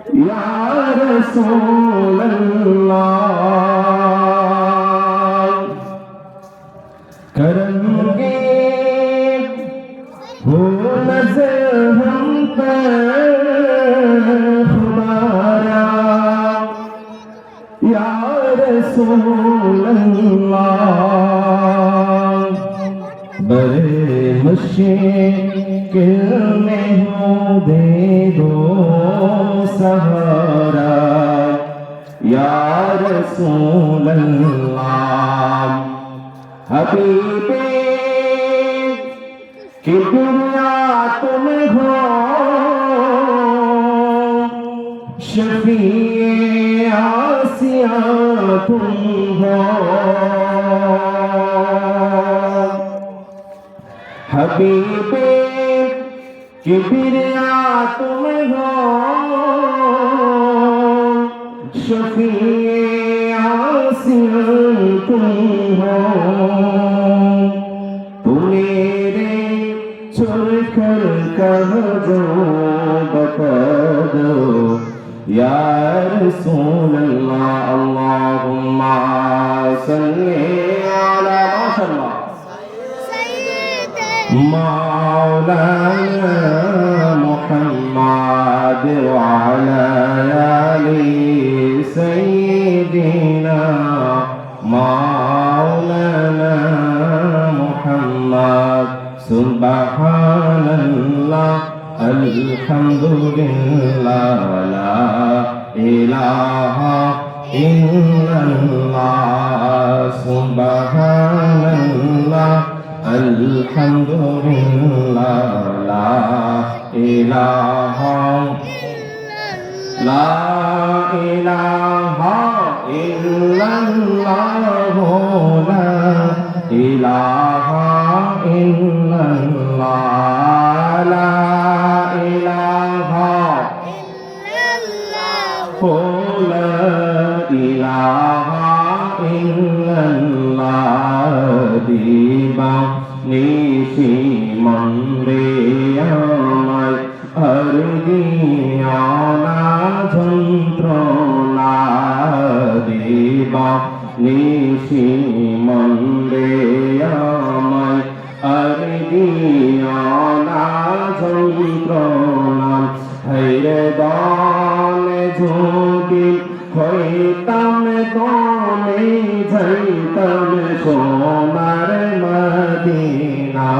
या रसूल अल्लाह करेंगे हो नजर हम पर खुदारा या रसूल अल्लाह बड़े मुश्किल में हो दे दो सहारा या रसूल अल्लाह हबीबे कि दुनिया तुम हो शफीए आसिया तुम हो हबीबे किबरिया तुम हो शफीए आसिया तुम हो मेरे छोड़कर कह दो बता दो या रसूल अल्लाह अल्लाहुम्मा सल्ली अला माशाअल्लाह मौलाना मुहम्मद व अला आलि सय्यिदिना मौलाना मुहम्मद सुब्हानल्लाह अल्हम्दुलिल्लाह ला इलाहा इल्लल्लाह सुब्हानल्लाह अल्हम्दुलिल्लाह ला इलाहा इल्लल्लाह ला इलाहा इल्लल्लाह ला इलाहा ला इलाहा इल्लल्लाह दिबा निशि मंदे আমায় আর দিয়ানা যন্ত্রণা দিবা নিশি মন্দে আমায় আর দিয়ানা যন্ত্রণা হায়রে দানে ঝুঁকি হইতাম দমে যাইতাম সোনার মদিনা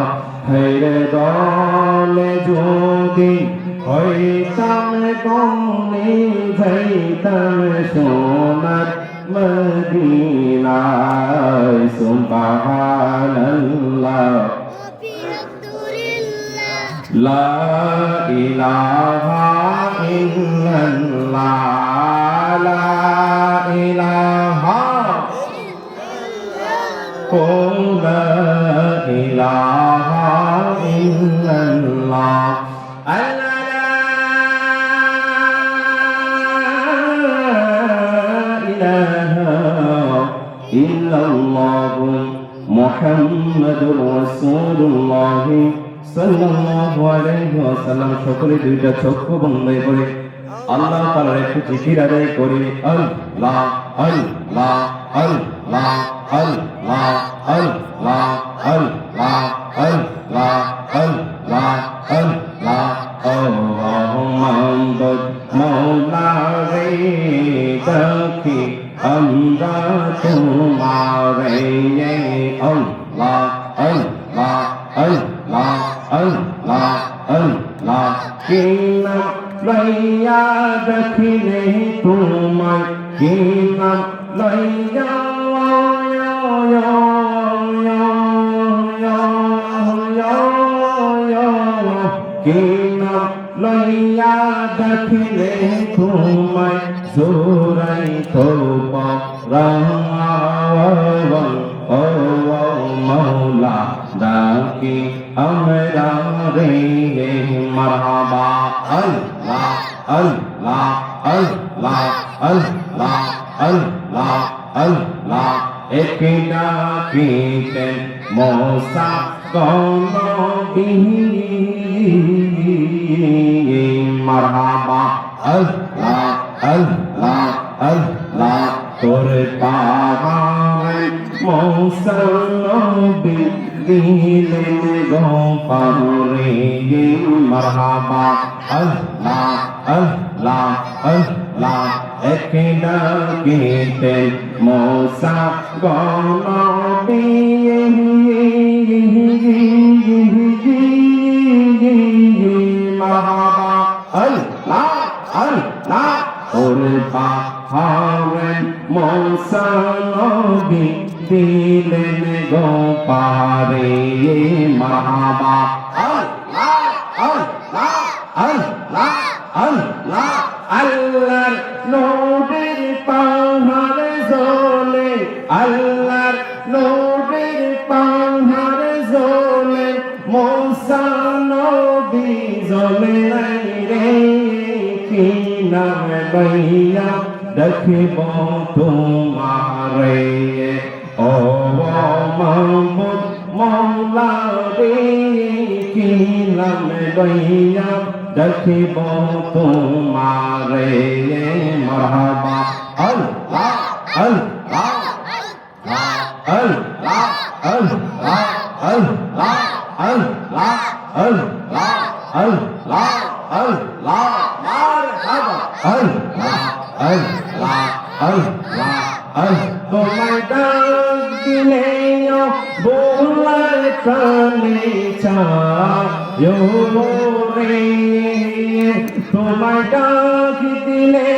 হায়রে দানে ঝুঁকি হইতাম দমে যাইতাম সোনার মদিনা সুবহানাল্লাহ লা ইলাহা ইল্লাল্লাহ লা ইলাহা লা ইলাহা ইল্লাল্লাহ ইল্লাল্লাহু মুহাম্মাদুর রাসূলুল্লাহ সাল্লাল্লাহু আলাইহি ওয়াসাল্লাম সকলে দুইটা চক্ষু বন্ধ করে আল্লাহ তাআলার একটু জিকির আদায় করি আল্লাহ আল্লাহ আল্লাহ আল্লাহ আল্লাহ আল্লাহ আল্লাহ আল্লাহ আল্লাহ আল্লাহুম্মা আনতা মাওলা গায়বি আমরা তোমারে আল্লাহ আল্লাহ আল্লাহ আল্লাহ আল্লাহ কিনা লইয়া দেখিলে তোমায় কিনা লইয়া কিনা লইয়া দেখিলে তোমায় জোরাই তো মৌলা ডাকি আমরা রে মারহাবা আল্লাহ আল্লাহ আল্লাহ আল্লাহ আল্লাহ আল্লাহ এক ডাকিতেন মোসা কোন বিহি মারহাবা আল্লাহ আল্লাহ আল্লাহ তোর পাহাড় মৌসা নবী দিলেন গো পারে মারহাবা আল্লাহ আল্লাহ আল্লাহ একলা কেতে মৌসা গো নবী মারহাবা আল্লাহ আল্লাহ তোর পাহাড় মৌসা নবী দিলেন গো পারে মারহাবা আল্লাহ আল্লাহ আল্লাহ আল্লাহ আল্লাহর নূরের পাহাড় জ্বলে আল্লাহর নূরের পাহাড় জ্বলে মৌসা নবী জ্বলে নাই রে কি নাম লইয়া দেখিব তোমারে ও মাহবুব মৌলা রে কি নাম লইয়া দেখিব তোমারে মারহাবা আল্লাহ আল্লাহ আল্লাহ আল্লাহ আল্লাহ আল্লাহ আল্লাহ আল্লাহ আল্লাহ মারহাবা আল্লাহ আল্লাহ আল্লাহ তোমায় ডাক দিলে বোলার কানে চায় রে তোমায় ডাক দিলে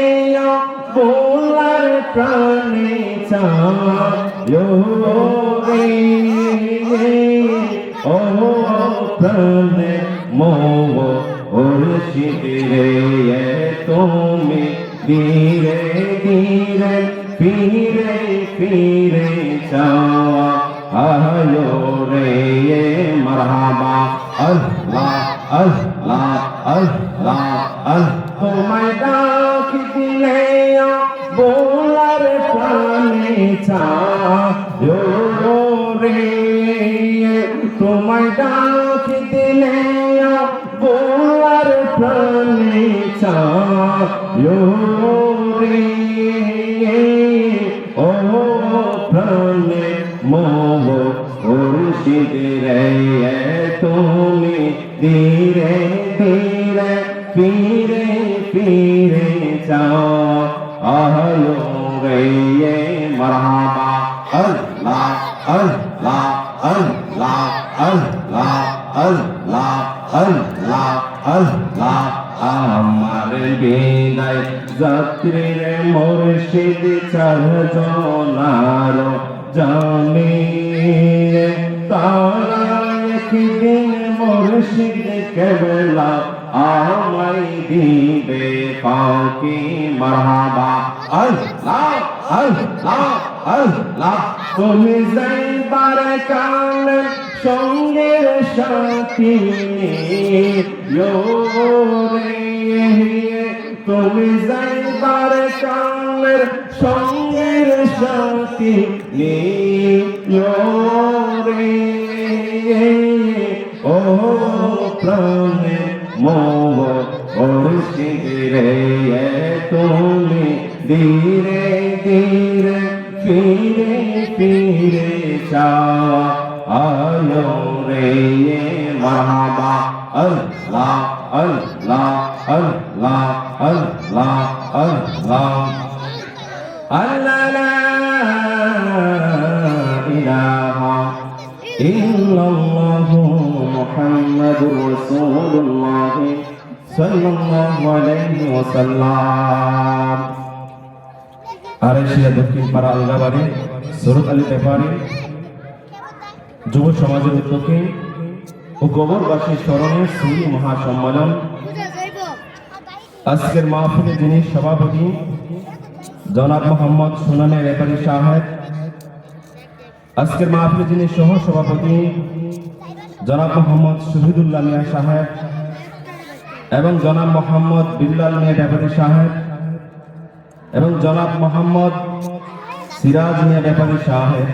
বোলার কানে চায় রে ও প্রাণে মোহ মুর্শিদে তুমি ধীরে ধীরে ফিরে ফিরে চাওয়া আলো রে মারহাবা আল্লাহ আল্লাহ আল্লাহ তোমায় ডাক দিলে বোলার প্রাণে চায় রে তোমায় ডাক দিলে বোলার প্রাণে চায় রে ও প্রাণে মোহ মুর্শিদে রে তুমি ধীরে ধীরে ফিরে ফিরে যাও আলো রে মারহাবা আল্লাহ আল্লাহ আল্লাহ আল্লাহ আল্লাহ আল্লাহ আল্লাহ আমার বিদায় যাত্রীর মুর্শিদ চারজনার জানে তারা একদিন মুর্শিদ কেবলা আমায় দিবে পাকি মারহাবা আল্লাহ আল্লাহ আল্লাহ তুমি যাইবার কাল সঙ্গের সাথী রে তুমি যাইবার কাল সঙ্গের সাথী রে ও প্রাণে মোহ মুর্শিদে তুমি ধীরে ধীরে ফিরে ফিরে যাও আলো রে মারহাবা আল্লাহ আল্লাহ আল্লাহ আল্লাহ আল্লাহ আল্লাহ লা ইলাহা ইল্লাল্লাহু মুহাম্মাদুর রাসূলুল্লাহ সাল্লাল্লাহু আলাইহি ওয়াসাল্লাম। আরেশিয়া দক্ষিণ পাড়া আলগাবাড়ি সুরত আলী ব্যাপারী যুব সমাজের উদ্যোগে ও গোবরবাসী স্মরণে সুরি মহাসম্মেলন। আজকের মাহফিলে যিনি সভাপতি জনাব মোহাম্মদ সুনানে ব্যাপারী সাহেব, আজকের মাহফিলে যিনি সহ সভাপতি জনাব মোহাম্মদ শহীদুল্লাহ মিয়া সাহেব এবং জনাব মোহাম্মদ বিল্লাল মিয়া ব্যাপারী সাহেব এবং জনাব মোহাম্মদ সিরাজ মিয়া ব্যাপারী সাহেব।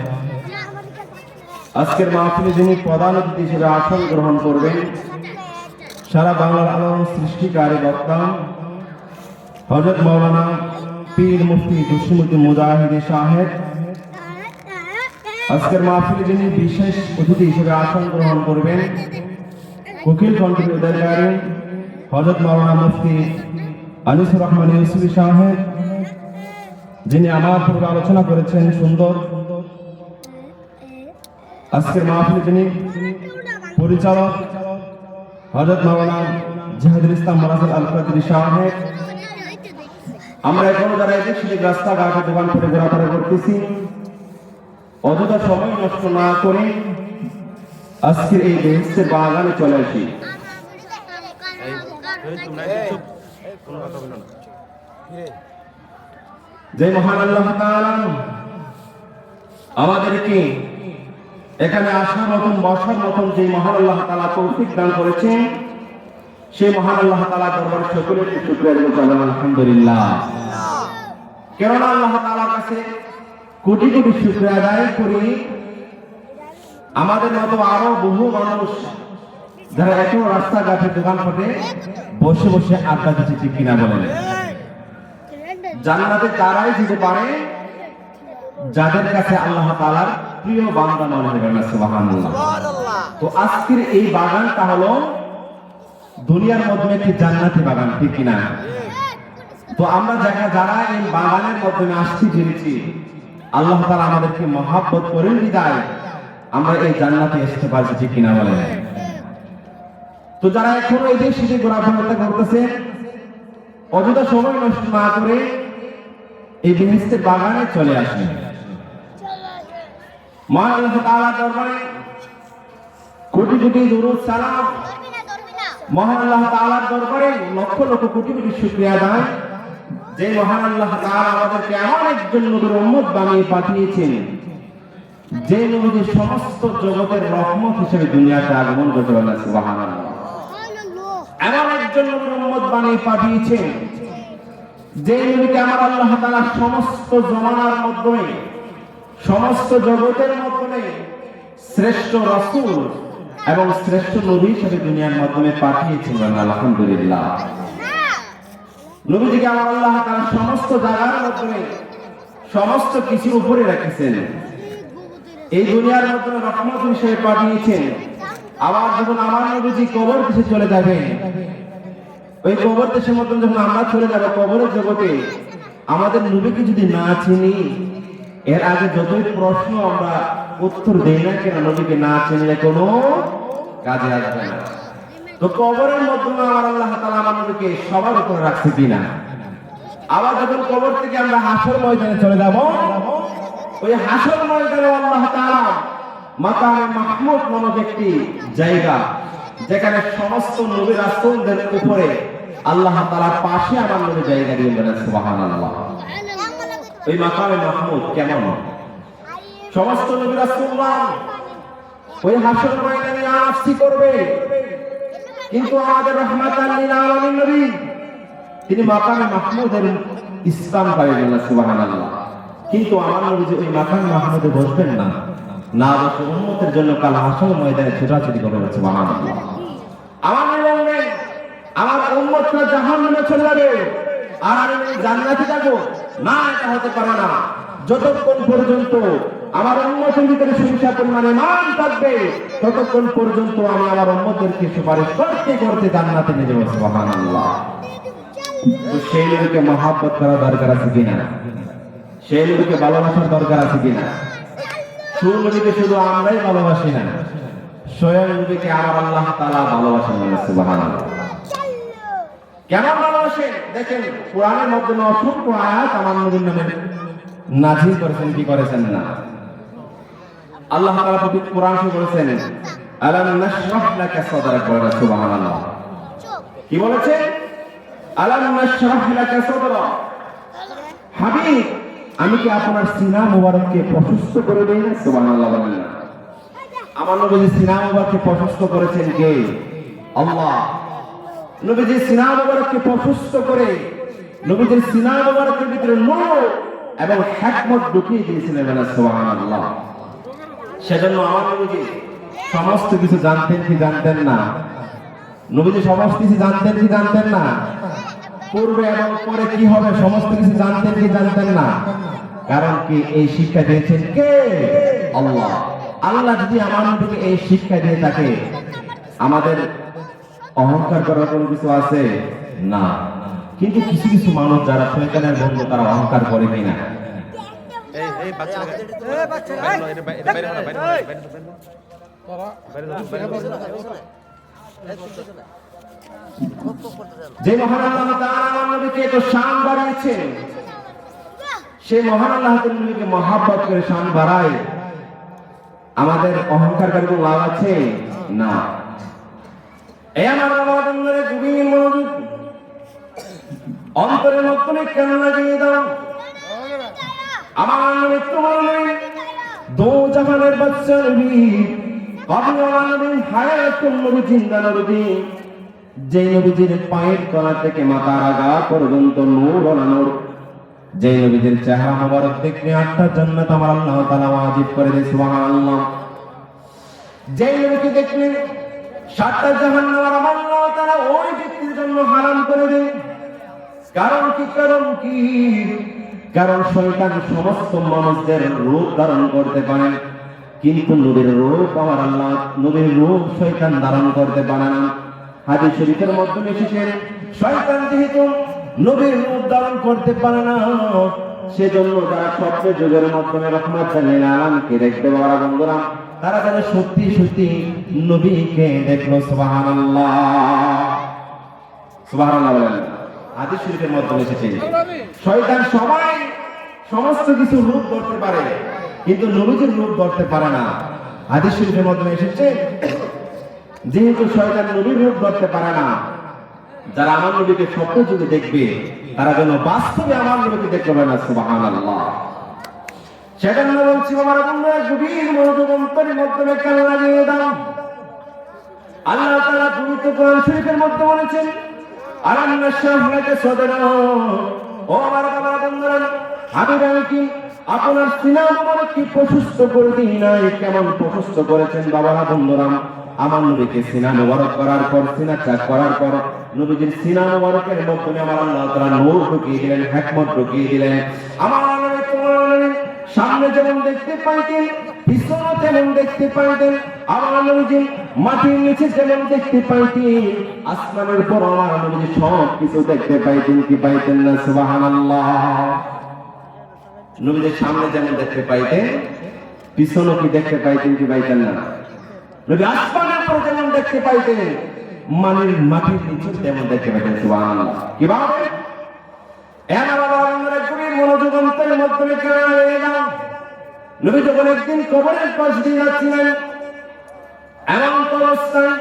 আজকের মাহফিলে যিনি প্রধান অতিথি হিসেবে আসন গ্রহণ করবেন সারা বাংলার আলোড়ন সৃষ্টিকারী বক্তা হযরত মাওলানা পীর মুফতি জসিমউদ্দিন মুজাহিদি সাহেব আজকের মাহফিলে যিনি বিশেষ অতিথি হিসেবে আসন গ্রহণ করবেন, কোকিল কণ্ঠের উদয়কারী হযরত মাওলানা মুফতি আনিসুর রহমান ইউসুফী সাহেব, যিনি আমার পূর্বে আলোচনা করেছেন সুন্দর। আজকের মাহফিলে যিনি পরিচালক হযরত মাওলানা জিহাদুল ইসলাম মোরাসেল আল কাদরি সাহেব। আমরা এখনো যারা এদিক সেদিক রাস্তাঘাটে দোকান করে ঘোরাফেরা করতেছি, অযথা সময় নষ্ট না করে আজকের এই বেহেশতের বাগানে চলে আসি। যে মহান আল্লাহ তাআলা আমাদেরকে এখানে আসার মতন বসার মতন যে মহান আল্লাহ তাআলা তৌফিক দান করেছেন, সেই মহান আল্লাহ তাআলা দরবারে সকলের শুকরিয়া জানাই আলহামদুলিল্লাহ। কেননা আল্লাহ তাআলার কাছে কোটি কোটি শুকরিয়া আদায় করি, আমাদের মতো আরো বহু মানুষ যারা এত রাস্তাঘাটে দোকানপাটে বসে বসে আড্ডা দিচ্ছে, ঠিক কিনা বলেন? জান্নাতে তারাই যেতে পারে যাদের কাছে আল্লাহ তাআলার প্রিয় বান্দা মনে হবে না, সুবহানাল্লাহ। তো আজকের এই বাগানটা হলো দুনিয়ার মধ্যে একটি জান্নাতি বাগান, ঠিক কিনা? তো আমরা যারা এই বাগানের মাধ্যমে আসছি জেনেছি, আল্লাহ তাআলা আমাদেরকে মহব্বত করেন বিদায় আমরা এই জান্নাতে আসতে পারছি, ঠিক কিনা বলেন? তো যারা এখনো এই দেশ থেকে ঘোরাফেরা করতেছে, অযথা সময় নষ্ট না করে এই বেহেশতের বাগানে চলে আসেন। মহান আল্লাহ তাআলার দরবারে কোটি কোটি দরুদ সালাম, মহান আল্লাহ তাআলার দরবারে লক্ষ লক্ষ কোটি কোটি শুকরিয়া আদায়, যে মহান আল্লাহ তাআলা আমাদেরকে এমন একজন নবীর উম্মত বানিয়ে পাঠিয়েছেন, যে নবী সমস্ত জগতের রহমত হিসেবে দুনিয়াতে আগমন করতে পারলেন, সুবহানাল্লাহ। এমন একজন নবীর উম্মত বানিয়ে পাঠিয়েছেন, যে নবীকে আমার আল্লাহ তাআলা সমস্ত জমানার মাধ্যমে সমস্ত জগতের মাধ্যমে শ্রেষ্ঠ রাসূল এবং শ্রেষ্ঠ নবী হিসেবে দুনিয়ার মাধ্যমে পাঠিয়েছেন, আলহামদুলিল্লাহ। নবীজিকে আমার আল্লাহ তাআলা সমস্ত জায়গার মাধ্যমে সমস্ত কিছুর উপরে রেখেছেন, এই দুনিয়ার মাধ্যমে রহমত হিসেবে পাঠিয়েছেন। আবার যখন আমার নবীজি কবর দেশে চলে যাবে, ওই কবর দেশের মধ্যে যখন আমরা চলে যাব কবরের জগতে, আমাদের নবীকে যদি না চিনি, এর আগে যতই প্রশ্ন আমরা উত্তর দেই না কেন, নবীকে না চিনলে কোনো কাজে আসবে না। তো কবরের মাধ্যমে আমার আল্লাহ তাআলা আমার নবীকে সবার উপরে রাখছে কিনা। আবার যখন কবর থেকে আমরা হাসর ময়দানে চলে যাব, ওই হাসর ময়দানে আল্লাহ তাআলা মাকামে মাহমুদ নামক একটি জায়গা, যেখানে সমস্ত নবী রাসূলদের উপরে আল্লাহ তাআলার পাশে আমার নবী জায়গা দিয়ে দেন, সুবহানাল্লাহ। এই মাকামে মাহমুদ কেমন? সমস্ত নবী রাসূলগণ ওই হাসর ময়দানে আরজি করবে, কিন্তু আমাদের রাহমাতাল লিল আলামিন নবী তিনি মাকামে মাহমুদের ইসলাম পাইলেন, সুবহানাল্লাহ। কিন্তু আমার নবী যে ওই মাকামে মাহমুদে বসবেন না, না বসে উম্মতের জন্য কাল হাসর ময়দানে ছোটাছুটি করবেন, সুবহানাল্লাহ। আমার নবী বলবেন আমার উম্মতরা জাহান্নামে চলে যাবে আর আমি জান্নাতে যাব না, এটা হতে পারে না। যতক্ষণ পর্যন্ত আমার উম্মতের ভিতরে সুবিশা পরিমাণে ঈমান থাকবে, ততক্ষণ পর্যন্ত আমি আমার উম্মতদেরকে সুপারিশ করতে করতে জান্নাতে নিয়ে যাব, সুবহানাল্লাহ। তো সেই নবীকে মহব্বত করা দরকার আছে কিনা? সেই নবীকে ভালোবাসার দরকার আছে কিনা? সেই নবীকে শুধু আমরাই ভালোবাসি না, স্বয়ং নবীকে আমার আল্লাহ তাআলা ভালোবাসেন, সুবহানাল্লাহ। কেমন ভালোবাসেন দেখেন, কোরআনের মধ্যে অসংখ্য আয়াত আমার নবীর নামে নাযিল করেছেন, কি করেছেন না? আল্লাহ তাআলা পবিত্র কোরআন শুরু করেছেন আলাম নাশরাহ লাকা সাদরাক, সুবহানাল্লাহ। কি বলেছে? আলাম নাশরাহ লাকা সাদরাক, হাবিব আমি কি আপনার সিনা মুবারককে প্রশস্ত করে দেই না, সুবহানাল্লাহ বলেন না। আমার নবী সিনা মুবারককে প্রশস্ত করেছেন কে? আল্লাহ। নবীজি সিনা মুবারককে প্রশস্ত করে নবীজির সিনা মুবারকের ভিতরে নূর এবং হিকমত ঢুকিয়ে দিয়েছিলেন, সুবহানাল্লাহ। সেজন্য আমার নবীজি সমস্ত কিছু জানতেন কি জানতেন না? নবীজি সমস্ত কিছু জানতেন কি জানতেন না? পূর্বে এবং পরে কি হবে সমস্ত কিছু জানতেন কি জানতেন না? কারণ কি এই শিক্ষা দিয়েছেন কে? আল্লাহ। আল্লাহ যদি আমার নবীকে এই শিক্ষা দিয়ে থাকে, আমাদের অহংকার করার কোনো কিছু আছে না। কিন্তু কিছু কিছু মানুষ যারা শয়তানের বন্ধু তারা অহংকার করে কিনা? যে মহান আল্লাহ তাআলা আমার নবীকে এত শান বাড়িয়েছেন, সেই মহান আল্লাহ তাআলা নবীকে মহব্বত করে শান বাড়ায়, আমাদের অহংকার করে কোনো লাভ আছে না। এই আমার বাবাদের গভীর মনোযোগ, অন্তরের মধ্যে কেন লাগিয়ে দাও। আমার নবী তোমার নবী, দো জাহানের বাদশা নবী, কবি আমার নবী, হায়াতুল নবী, জিন্দা নবী, যে নবীজির পায়ের তলা থেকে মাথার আগা পর্যন্ত নূর ও নূর, যে নবীজির চেহারা মোবারক দেখলে আটটা জান্নাত আমার আল্লাহ তাআলা ওয়াজিব করে দেয়, সুবহানাল্লাহ। যে নবীকে দেখলে সাতটা জাহান্নাম আমার আল্লাহ তাআলা ওই ব্যক্তির জন্য হারাম করে দেয়। কারণ কি? কারণ শয়তান সমস্ত মানুষদের রূপ ধারণ করতে পারে, কিন্তু নবীর রূপ আমার আল্লাহ, নবীর রূপ শয়তান ধারণ করতে পারে না। হাদিস শরীফের মাধ্যমে এসেছে, শয়তান যেহেতু নবীর রূপ ধারণ করতে পারে না, সেজন্য যারা স্বপ্ন যুগের মাধ্যমে রহমাতুল লিল আলামিনকে দেখতে পারা বন্ধুরা, তারা যেন সত্যি সত্যি নবীকে দেখলো। সুবহানাল্লাহ, সুবহানাল্লাহ বলেন। হাদিস শরীফের মাধ্যমে এসেছে, শয়তান সমস্ত কিছু রূপ ধরতে পারে, কিন্তু নবীজির রূপ ধরতে পারে না। হাদিস শরীফের মাধ্যমে এসেছে, যেহেতু শয়তান নবীর রূপ ধরতে পারে না, যারা আমার নবীকে স্বপ্ন যুগে দেখবে তারা যেন বাস্তবে আমার নবীকে দেখতে পারে না। সুবহানাল্লাহ। সেজন্য বলছি আমার বন্ধুরা, গভীর মনোযোগ অন্তরের মাধ্যমে কেন লাগিয়ে দাও। আল্লাহ তাআলা পবিত্র কোরআন শরীফের মধ্যে বলেছেন, আলাম নাশরাহ লাকা সাদরা। ও আমার বাবা বন্ধুরা, আমি কি আপনার সিনা মোবারক কি প্রশস্ত করে দিই নাই? কেমন প্রশস্ত করেছেন বাবারা বন্ধুরা। আমার নবীকে সিনা মোবারক করার পর, সিনা চাক করার পর, নবীজির সিনা মোবারকের মধ্যে আমার আল্লাহ তাআলা নূর ঢুকিয়ে দিলেন, হিকমত ঢুকিয়ে দিলেন। আমার নবী তোমার নবী সামনে যেমন দেখতে পাইতেন, পিছনে তেমন দেখতে পাইতেন। আমার নবীজি মাটির নিচে যেমন দেখতে পাইতেন, আসমানের উপর আমার নবীজি সব কিছু দেখতে পাইতেন কি পাইতেন না? সুবহানাল্লাহ। নবীজির সামনে যেমন দেখতে পাইতেন, পিছনে কি দেখতে পাইতেন কি পাইতেন না? নবী আসমানের উপর যেমন দেখতে পাইতেন, মাটির নিচে তেমন দেখতে পাইতেন। সুবহানাল্লাহ। কিভাবে? এমন বাবা গভীর মনোযোগ অন্তরের মাধ্যমে কেন লাগিয়ে দাও। নবী যখন একদিন কবরের পাশ দিয়ে যাচ্ছিলেন, এমন অবস্থায়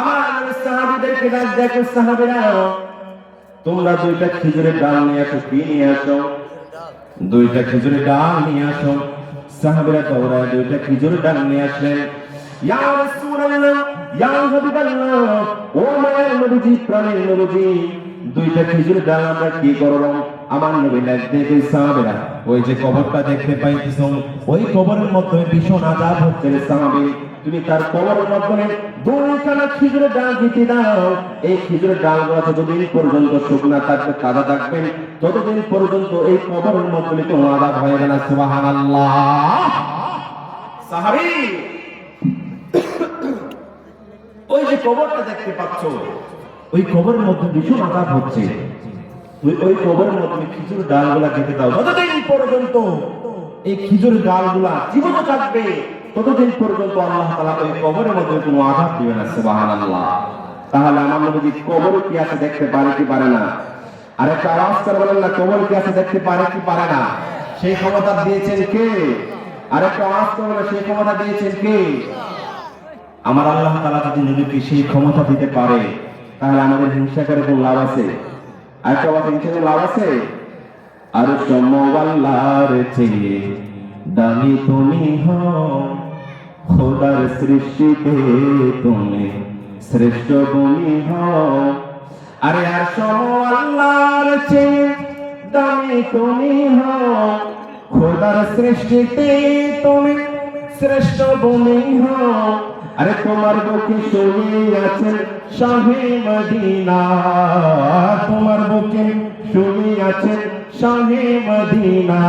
আমার নবী সাহাবীদেরকে ডাক দেখো, সাহাবীরা তোমরা দুইটা খেজুরের ডাল নিয়ে আসো। কি নিয়ে আসো? দুইটা খেজুরের ডাল নিয়ে আসো। সাহাবীরা দৌড়ায় দুইটা খেজুরের ডাল নিয়ে আসলেন। ইয়া রাসূলুল্লাহ, ইয়া হাবিবাল্লাহ, ও মায়ের নবীজি, প্রাণের নবীজি, দুইটা খেজুরের ডাল আমরা কি করব? আমার নবী দেখতে সাহাবীরা, ওই যে কবরটা দেখতে পাইতেছো, ওই কবরের মধ্যে ভীষণ আযাব হচ্ছে। সাহাবী, তুমি তার কবরের মধ্যে দুইখানা খেজুরের ডাল দিতে দাও। এই খেজুরের ডালগুলো যতদিন পর্যন্ত শুকনা থাকবে, তাজা থাকবে, ততদিন পর্যন্ত এই কবরের মধ্যে কোনো আযাব হবে না। সুবহানাল্লাহ। সাহাবী, ওই যে কবরটা দেখতে পাচ্ছ, ওই কবরের মধ্যে ভীষণ আযাব হচ্ছে, ওই কবরের মধ্যে খেজুর ডালগুলা কেটে দাও। যতদিন পর্যন্ত এই খেজুর ডালগুলা জীবিত থাকবে, ততদিন পর্যন্ত আল্লাহ তাআলা ওই কবরের মধ্যে কোনো আযাব দিবে না। সুবহানাল্লাহ। তাহলে আমার নবী কবরে কি আছে দেখতে পারে কি পারে না? আর একটা আওয়াজ করে বলেন না, কবর কি আছে দেখতে পারে কি পারে না? সেই ক্ষমতা দিয়েছেন কে? আর একটা আওয়াজ করে বলেন, সেই ক্ষমতা দিয়েছেন কে? আমার আল্লাহ তাআলা যদি নবীকে সেই ক্ষমতা দিতে পারে, তাহলে আমাদের হিংসা করে কোনো লাভ আছে? আর একটা কথা, হিংসা করে লাভ আছে? আর সমওয়াল্লার চেয়ে দামি তুমি হও, খোদার সৃষ্টিতে তুমি শ্রেষ্ঠ তুমি হও। আরে আর সমওয়াল্লার চেয়ে দামি তুমি হও, খোদার সৃষ্টিতে তুমি শ্রেষ্ঠ তুমি হও। আরে তোমার বুকে শুয়ে আছেন শাহে মদিনা, তোমার বুকে শুয়ে আছেন শাহে মদিনা।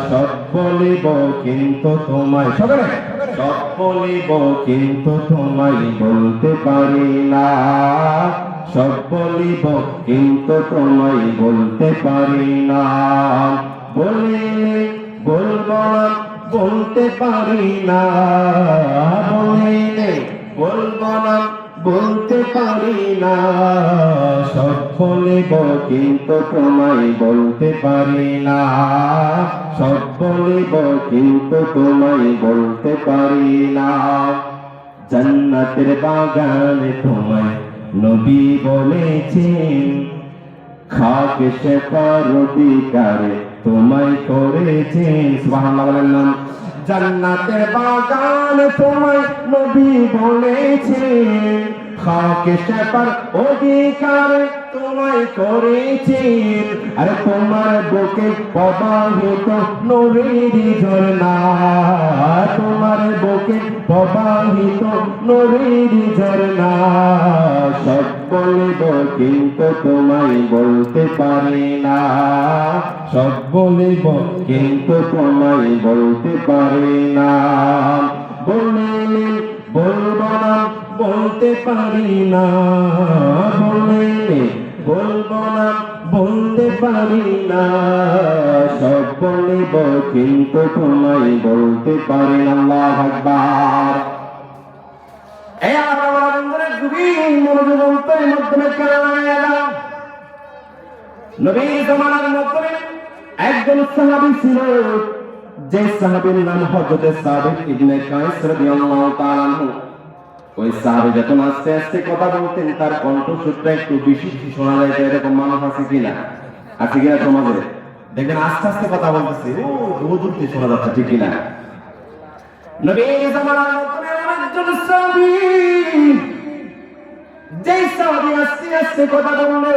সব বলিব কিন্তু তোমায়, সবাই সব বলিব কিন্তু তোমায় বলতে পারি না, সব বলিব কিন্তু তোমায় বলতে পারি না। বলিলে বলবো না বলতে পারি না, বলিলে বলবো না বলতে পারি না। সব বলিব কিন্তু তোমায় বলতে পারি না, সব বলিব কিন্তু তোমায় বলতে পারি না। জান্নাতের বাগানে তোমায় নবী বলেছেন, খাক শেফার অধিকারে তোমায় করেছেন। সুবহানাল্লাহ বলেন না। জান্নাতের বাগান তোমায় নবী বলেছেন, খাক শেফার অধিকারে তোমায় করেছেন। আরে তোমার বুকে প্রবাহিত নূরের ঝর্ণা, তোমার বুকে প্রবাহিত নূরের ঝর্ণা। সব বলিব কিন্তু তোমায় বলতে পারি না, সব বলিব কিন্তু তোমায় বলতে পারি না। বলিলে বলবো না বলতে পারি না, বলিলে বলবো না বলতে পারি না। সব বলিব কিন্তু তোমায় বলতে পারি না। আল্লাহু আকবার। এই আমার বন্ধুরা গভীর মনোযোগ অন্তরের মাধ্যমে কালাম। নবীর জামানার মধ্যে একজন সাহাবী ছিল, যে সাহাবীর নাম হযরত সাবিত ইবনে কায়েস রাদিয়াল্লাহু তাআলা আনহু। ওই সাহাবী যখন আস্তে আস্তে কথা বলতেন, তার কণ্ঠস্বরটা একটু বেশি শোনা যায়। এরকম মানুষ আছে কিনা? আছে কিনা সমাজে? দেখবেন আস্তে আস্তে কথা বলতেছে, ও দূর দূর শোনা যাচ্ছে, ঠিক কিনা? নবীর জামানার মধ্যে একজন সাহাবী, যে সাহাবী আস্তে আস্তে কথা বললো,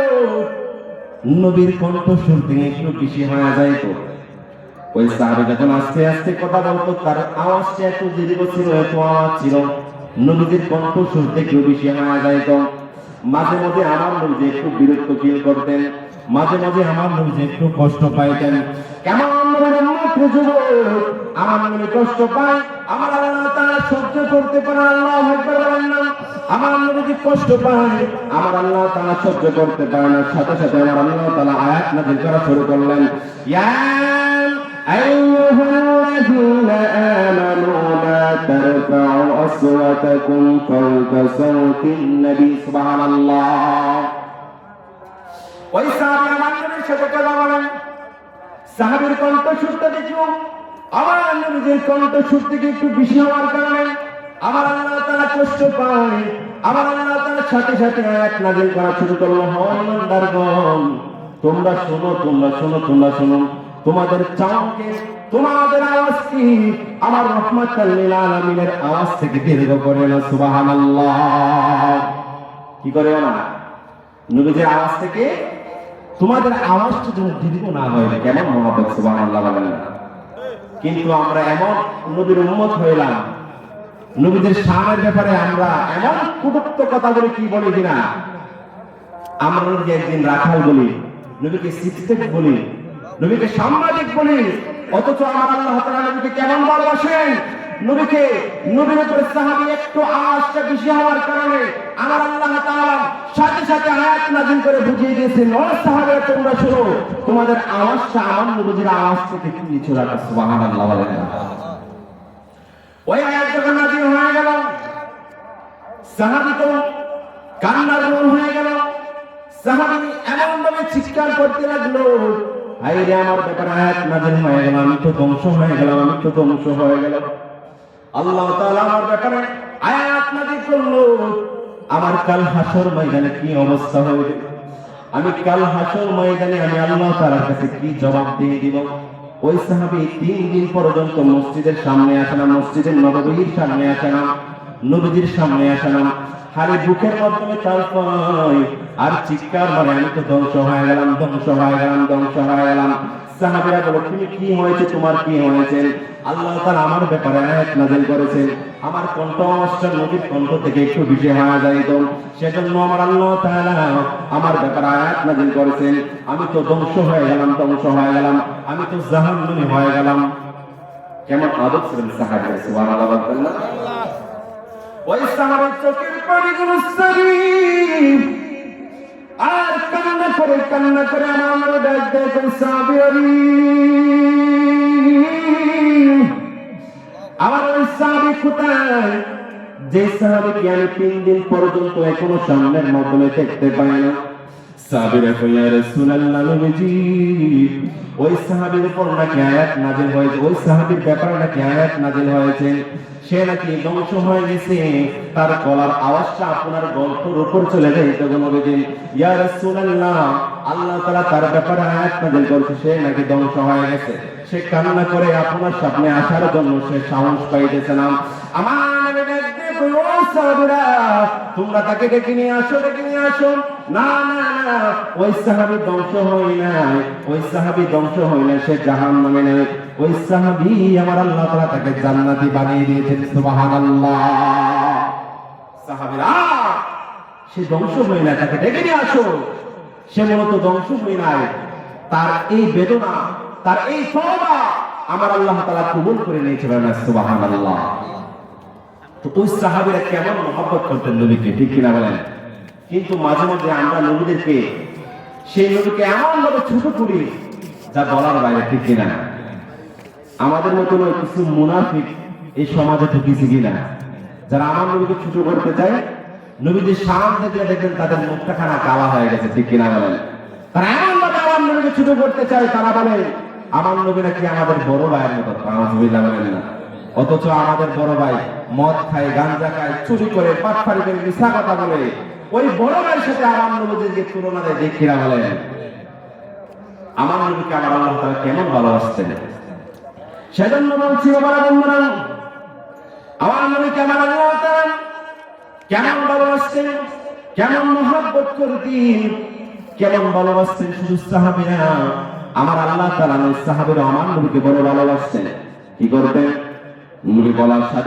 নবীর কণ্ঠস্বর থেকে একটু বেশি হয়ে যায়। তো ওই সাহাবী যখন আস্তে আস্তে কথা বলতো, তার আওয়াজটা একটু দীর্ঘ ছিল, এত আওয়াজ ছিল, নবীর কণ্ঠস্বর থেকে বেশি হয়ে যায়। তো মাঝে মাঝে আমার নবী একটু বিরক্ত ফিল করতেন, মাঝে মাঝে আমার নবী একটু কষ্ট পাইতেন। কেমন আমার নবী কষ্ট পায়, আমার আল্লাহ তাআলা সহ্য করতে পারে। আল্লাহু আকবার বলেন না। আমার নবী কষ্ট পায়, আমার আল্লাহ তাআলা সহ্য করতে পারে না। সাথে সাথে আমার আল্লাহ তাআলা আয়াত নাযিল করা শুরু করলেন, ইয়া আইয়ুহাল্লাযীনা আমানু লা তারফা'উ আসওয়াতাকুম ফাওকা সাওতিন নবী। সুবহানাল্লাহ। ওই সাহাবী আমার নবীর সাথে কথা বলেন, সাহাবীর কণ্ঠস্বরটা দেখুন, আমার নবীর কণ্ঠস্বর থেকে একটু বেশি হওয়ার কারণে আমার আল্লাহ তাআলা কষ্ট পায়। আমার আল্লাহ তাআলা সাথে সাথে আয়াত নাযিল করা শুরু করলো, হে ইমানদারগণ, তোমরা শোনো, তোমরা শোনো, তোমরা শোনো, তোমাদের চাওকে, তোমাদের আওয়াজ কি আমার রাহমাতুল লিল আলামিনের আওয়াজ থেকে দীর্ঘ করে না। সুবহানাল্লাহ। কি করে না? নবীর আওয়াজ থেকে তোমাদের আওয়াজটা যেন দীর্ঘ না হয়। কেমন মহব্বত! সুবহানাল্লাহ বলেন না। কিন্তু আমরা এমন নবীর উম্মত হইলাম, নবীদের শানের ব্যাপারে আমরা এমন কটূক্ত কথা বলি, কি বলি কিনা? আমরা নবীকে একদিন রাখাল বলি, নবীকে সিস্টেম বলি, নবীকে সাংবাদিক বলি, অথচ আমার আল্লাহ তাআলা নবীকে কেমন ভালোবাসেন। নবীর উপরে সাহাবী একটু আওয়াজটা বেশি হওয়ার কারণে আমার আল্লাহ তাআলা সাথে সাথে আয়াত নাযিল করে বুঝিয়ে দিয়েছেন, ও সাহাবীরা তোমরা শোনো, তোমাদের আওয়াজটা আমার নবীর আওয়াজ থেকে একটু নিচু রাখো। সুবহানাল্লাহ বলেন। ওই আয়াত যখন নাযিল হয়ে গেল, সাহাবী তো কান্নার মন হয়ে গেল। সাহাবী এমন ভাবে চিৎকার করতে লাগলো, হায়রে আমার ব্যাপারে আয়াত নাযিল হয়ে গেল, আমি তো ধ্বংস হয়ে গেলাম, আমি তো ধ্বংস হয়ে গেলাম। আল্লাহ তাআলা আমার ব্যাপারে আয়াত নাযিল করলো, আমার কাল হাসর ময়দানে কি অবস্থা হবে, আমি কাল হাসর ময়দানে আমি আল্লাহ তাআলার কাছে কি জবাব দিয়ে দিব। ওই সাহাবী 3 দিন পর্যন্ত মসজিদের সামনে আসে না, মসজিদের নববীর সামনে আসে না, নবীর সামনে আসে না। খালি বুকের মাধ্যমে চাল পায়, আর চিৎকার মানে আমি তো ধ্বংস হয়ে গেলাম, ধ্বংস হয়ে গেলাম, ধ্বংস হয়ে গেলাম। সাহাবীরা বলে, তুমি কি হয়েছে, তোমার কি হয়েছে? আল্লাহ তাআলা আমার ব্যাপারে আয়াত নাযিল করেছেন। আমার কণ্ঠ নবীর কণ্ঠ থেকে একটু বেশি হয়ে যাইত, সেজন্য আমার আল্লাহ তাআলা আমার ব্যাপারে আয়াত নাযিল করেছেন। আমি তো ধ্বংস হয়ে গেলাম, ধ্বংস হয়ে গেলাম, আমি তো জাহান্নামী হয়ে গেলাম। কেমন আদব ছিলেন সাহাবীরা, সুবহানাল্লাহ বলতেন না? ওই সাহাবীর চোখের পানিগুলো সারিম আর কান্না করে আমার ডাক দেয়, সাহাবী আমার ওই সাহাবী কোথায়, যে সাহাবীকে আমি 3 দিন পর্যন্ত এখনো সামনের মাধ্যমে দেখতে পাই না। সাহাবীরা কই, ইয়া রাসূলুল্লাহ নবীজি, ওই সাহাবীর উপর নাকি আয়াত নাযিল হয়েছে, ওই সাহাবীর ব্যাপারে নাকি আয়াত নাযিল হয়েছে, সে নাকি ধ্বংস হয়ে গেছে, তার গলার আওয়াজটা আপনার গল্পের উপর চলে যায়। তখন নবীজি, ইয়া রাসূলুল্লাহ, আল্লাহ তাআলা তার ব্যাপারে আয়াত নাযিল করেছে, সে নাকি ধ্বংস হয়ে গেছে, সে কান্না করে আপনার সামনে আসার জন্য সে সাহস পাইতেছে না। আমার নবী দেখতে কইল, ও সাহাবীরা, তোমরা তাকে ডেকে নিয়ে আসো, ডেকে নিয়ে আসো। না না না, ওই সাহাবী ধ্বংস হয় নাই, ওই সাহাবী ধ্বংস হয় না, সে জাহান্নামে নেই। ওই সাহাবী আমার আল্লাহ তাআলা তাকে জান্নাতি বানিয়ে দিয়েছেন, সুবহানাল্লাহ। সাহাবীরা, সে ধ্বংস হয় না, তাকে ডেকে নিয়ে আসো। সে মূলত ধ্বংস হয় নাই, তার এই বেদনা, তার এই তওবা আমার আল্লাহ তাআলা কবুল করে নিয়েছিলেন, সুবহানাল্লাহ। তো ওই সাহাবীরা কেমন মহব্বত করতেন নবীকে, ঠিক কিনা বলেন? কিন্তু মাঝে মাঝে আমরা নবীদেরকে, সেই নবীকে এমন ভাবে ছোট করি যা বলার বাইরে, ঠিক কিনা? আমাদের মতো কিছু মুনাফিক এই সমাজে ঢুকেছে কিনা, যারা আমার নবীকে ছোট করতে চায়, নবীদের শান দেখলে দেখবেন তাদের মুখটা খানা কালা হয়ে গেছে, ঠিক কিনা বলেন? তারা এমন ভাবে আমার নবীকে ছোট করতে চায়, তারা বলে আমার নবী নাকি আমাদের বড় ভাইয়ের মতো, আউযুবিল্লাহ বলেন না। অথচ আমাদের বড় ভাই মদ খায়, গাঁজা খায়, চুরি করে, পাটফারি করে, মিথ্যা কথা বলে, ওই বড় ভাইয়ের সাথে আমার নবীকে তুলনা দেয়, ঠিক কিনা বলেন? আমার নবীকে আমার আল্লাহ তাআলা কেমন ভালোবাসতেন, সেজন্য বলছি বাবা বন্ধুরা, আমার নবীকে আমার আল্লাহ তাআলা কেমন ভালোবাসতেন, কেমন মহব্বত করতেন, কেমন ভালোবাসতেন। শুধু সাহাবীরা, আমার আল্লাহ তাআলা সাহাবীরা আমার নবীকে বড় ভালোবাসতেন। কি করতেন? নবী বলার সাথে